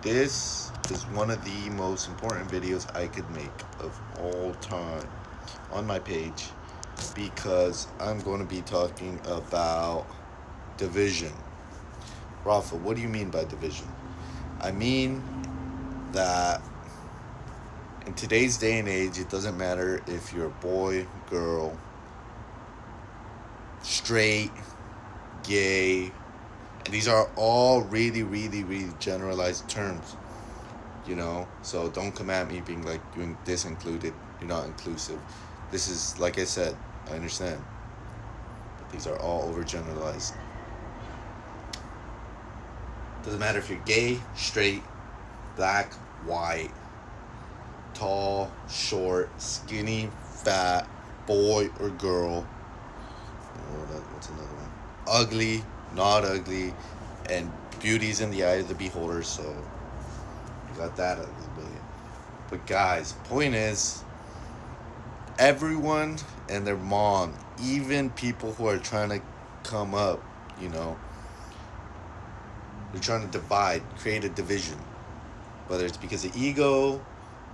This is one of the most important videos I could make of all time on my page because I'm going to be talking about division. Rafa, what do you mean by division? I mean that in today's day and age, it doesn't matter if you're a boy, girl, straight, gay, and these are all really, really, really generalized terms, So don't come at me being like you're this included, you're not inclusive. This is, like I said, I understand, but these are all overgeneralized. Doesn't matter if you're gay, straight, black, white, tall, short, skinny, fat, boy or girl. What's another one? Ugly, not ugly, and beauty's in the eye of the beholder. So you got that out of the way. But guys, point is, everyone and their mom, even people who are trying to come up, you know, they're trying to divide, create a division. Whether it's because of ego,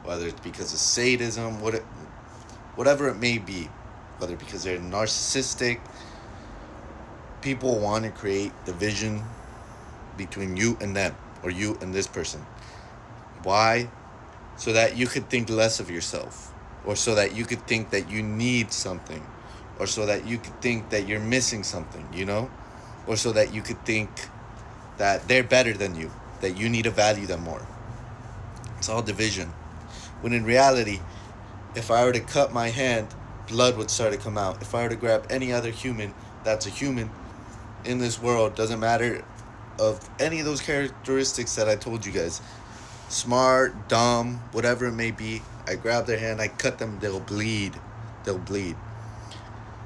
whether it's because of sadism, whatever it may be, whether because they're narcissistic, people want to create division between you and them, or you and this person. Why? So that you could think less of yourself, or so that you could think that you need something, or so that you could think that you're missing something, or so that you could think that they're better than you, that you need to value them more. It's all division. When in reality, if I were to cut my hand, blood would start to come out. If I were to grab any other human that's a human in this world, doesn't matter of any of those characteristics that I told you guys, smart, dumb, whatever it may be, I grab their hand, I cut them, they'll bleed. They'll bleed.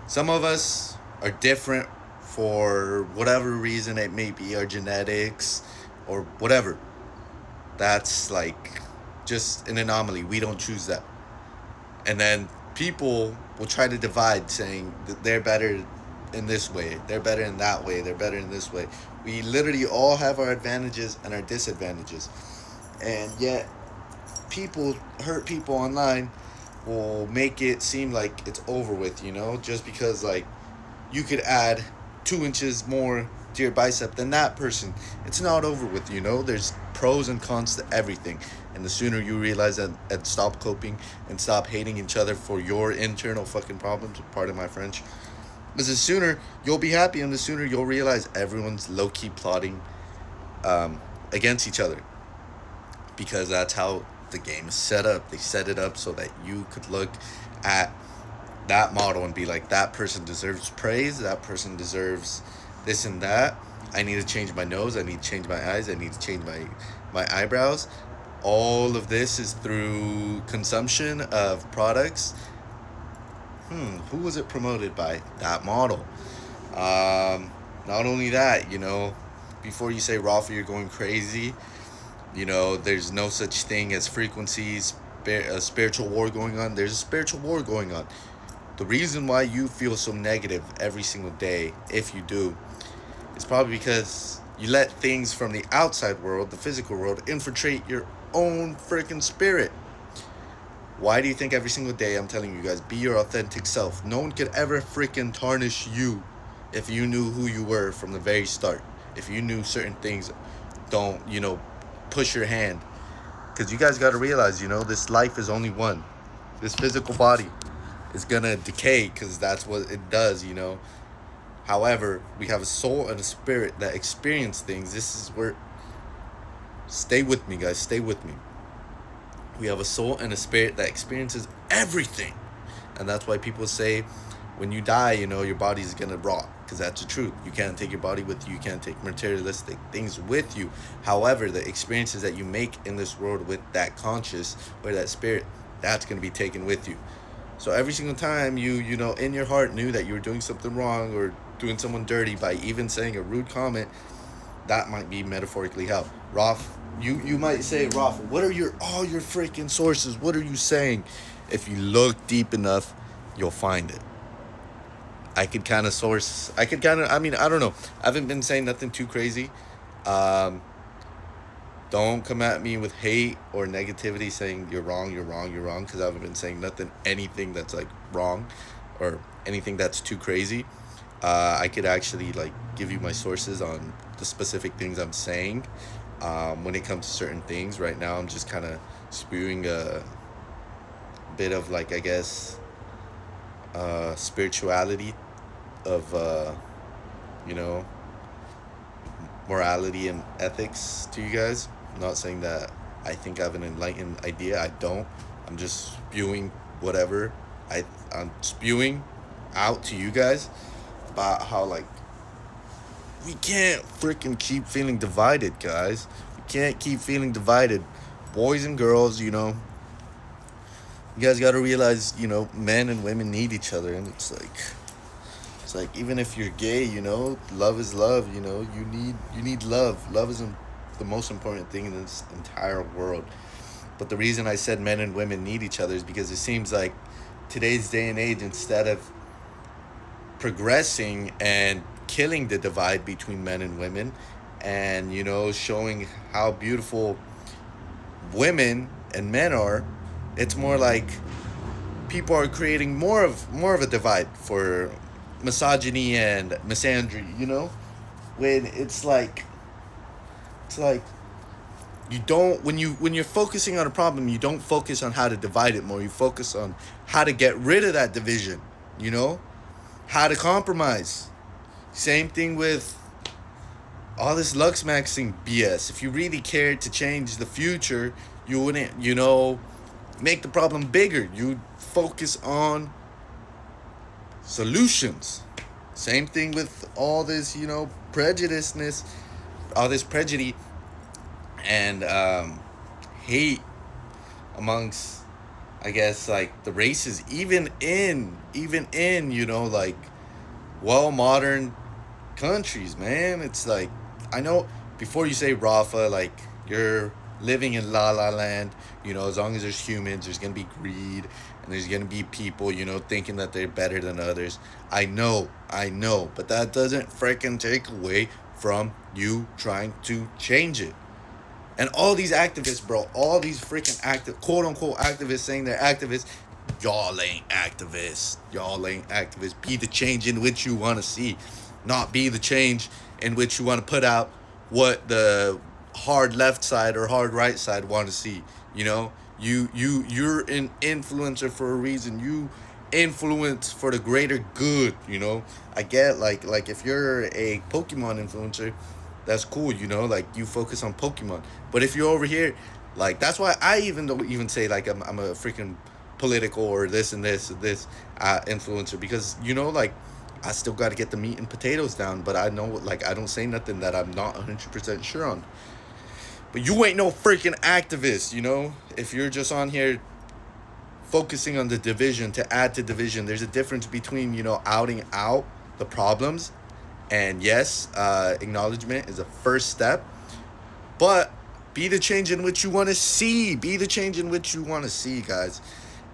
Some of us are different for whatever reason it may be, our genetics or whatever. That's like just an anomaly. We don't choose that. And then people will try to divide, saying that they're better in this way, they're better in that way, they're better in this way. We literally all have our advantages and our disadvantages. And yet, people hurt people online will make it seem like it's over with, just because, like, you could add 2 inches more to your bicep than that person. It's not over with, There's pros and cons to everything. And the sooner you realize that and stop coping and stop hating each other for your internal fucking problems, pardon my French, because the sooner you'll be happy and the sooner you'll realize everyone's low-key plotting against each other. Because that's how the game is set up. They set it up so that you could look at that model and be like, that person deserves praise, that person deserves this and that. I need to change my nose, I need to change my eyes, I need to change my eyebrows. All of this is through consumption of products. Who was it promoted by? That model. Not only that, before you say, Rafa, you're going crazy, there's no such thing as frequencies, a spiritual war going on. There's a spiritual war going on. The reason why you feel so negative every single day, if you do, is probably because you let things from the outside world, the physical world, infiltrate your own freaking spirit. Why do you think every single day I'm telling you guys, be your authentic self? No one could ever freaking tarnish you if you knew who you were from the very start. If you knew certain things, don't, push your hand. Because you guys got to realize, this life is only one. This physical body is going to decay because that's what it does, However, we have a soul and a spirit that experience things. This is where... Stay with me, guys. Stay with me. We have a soul and a spirit that experiences everything. And that's why people say when you die, your body's going to rot. Because that's the truth. You can't take your body with you. You can't take materialistic things with you. However, the experiences that you make in this world with that conscious or that spirit, that's going to be taken with you. So every single time you in your heart knew that you were doing something wrong or doing someone dirty by even saying a rude comment, that might be metaphorically hell. Rolf, you might say, Rolf, what are all your freaking sources? What are you saying? If you look deep enough, you'll find it. I don't know. I haven't been saying nothing too crazy. Don't come at me with hate or negativity saying you're wrong, you're wrong, you're wrong, because I haven't been saying anything that's like wrong or anything that's too crazy. I could actually like give you my sources on the specific things I'm saying. When it comes to certain things, right now I'm just kind of spewing a bit of like, I guess, spirituality of you know morality and ethics to you guys. I'm not saying that I think I have an enlightened idea. I don't. I'm just spewing whatever I'm spewing out to you guys about how like we can't freaking keep feeling divided, guys. We can't keep feeling divided, boys and girls. You guys got to realize, men and women need each other, and it's like even if you're gay, love is love. You need love. Love is the most important thing in this entire world. But the reason I said men and women need each other is because it seems like today's day and age, instead of progressing and killing the divide between men and women, and showing how beautiful women and men are, it's more like people are creating more of a divide for misogyny and misandry, when it's like you don't when you're focusing on a problem, you don't focus on how to divide it more. You focus on how to get rid of that division, how to compromise. Same thing with all this Lux Maxing BS. If you really cared to change the future, you wouldn't, make the problem bigger. You'd focus on solutions. Same thing with all this, prejudiceness, all this prejudice and hate amongst, I guess, like the races, even in like modern countries, man. It's like, I know before you say Rafa, like you're living in La La Land. As long as there's humans, there's gonna be greed, and there's gonna be people, thinking that they're better than others. I know, but that doesn't freaking take away from you trying to change it. And all these activists, bro, all these freaking quote unquote activists saying they're activists, y'all ain't activists. Y'all ain't activists. Be the change in which you want to see, not be the change in which you want to put out what the hard left side or hard right side want to see. You're an influencer for a reason. You influence for the greater good. I get like if you're a Pokemon influencer, that's cool. Like you focus on Pokemon. But if you're over here, like that's why I even don't even say like I'm a freaking political or this and this influencer, because like I still got to get the meat and potatoes down. But I know, like, I don't say nothing that I'm not 100% sure on. But you ain't no freaking activist, if you're just on here focusing on the division to add to division. There's a difference between outing out the problems, and yes, acknowledgement is a first step, but be the change in which you want to see. Be the change in which you want to see, guys.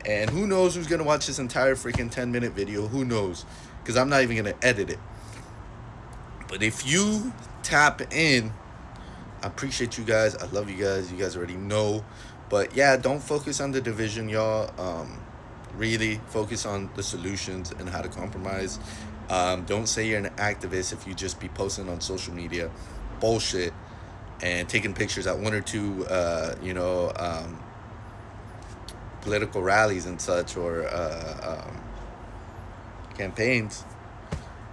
And who knows who's going to watch this entire freaking 10-minute video? Who knows? Because I'm not even going to edit it. But if you tap in, I appreciate you guys. I love you guys. You guys already know. But yeah, don't focus on the division, y'all. Really focus on the solutions and how to compromise. Don't say you're an activist if you just be posting on social media bullshit and taking pictures at one or two, political rallies and such, or campaigns.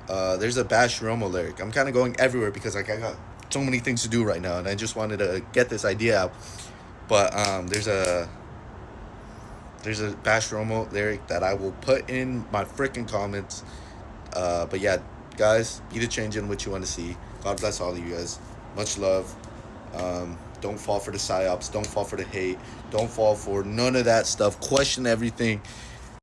There's a Bash Romo lyric. I'm kind of going everywhere because like I got so many things to do right now, and I just wanted to get this idea out. But there's a Bash Romo lyric that I will put in my freaking comments. But yeah, guys, be the change in which you want to see. God bless all of you guys. Much love. Don't fall for the psyops. Don't fall for the hate. Don't fall for none of that stuff. Question everything.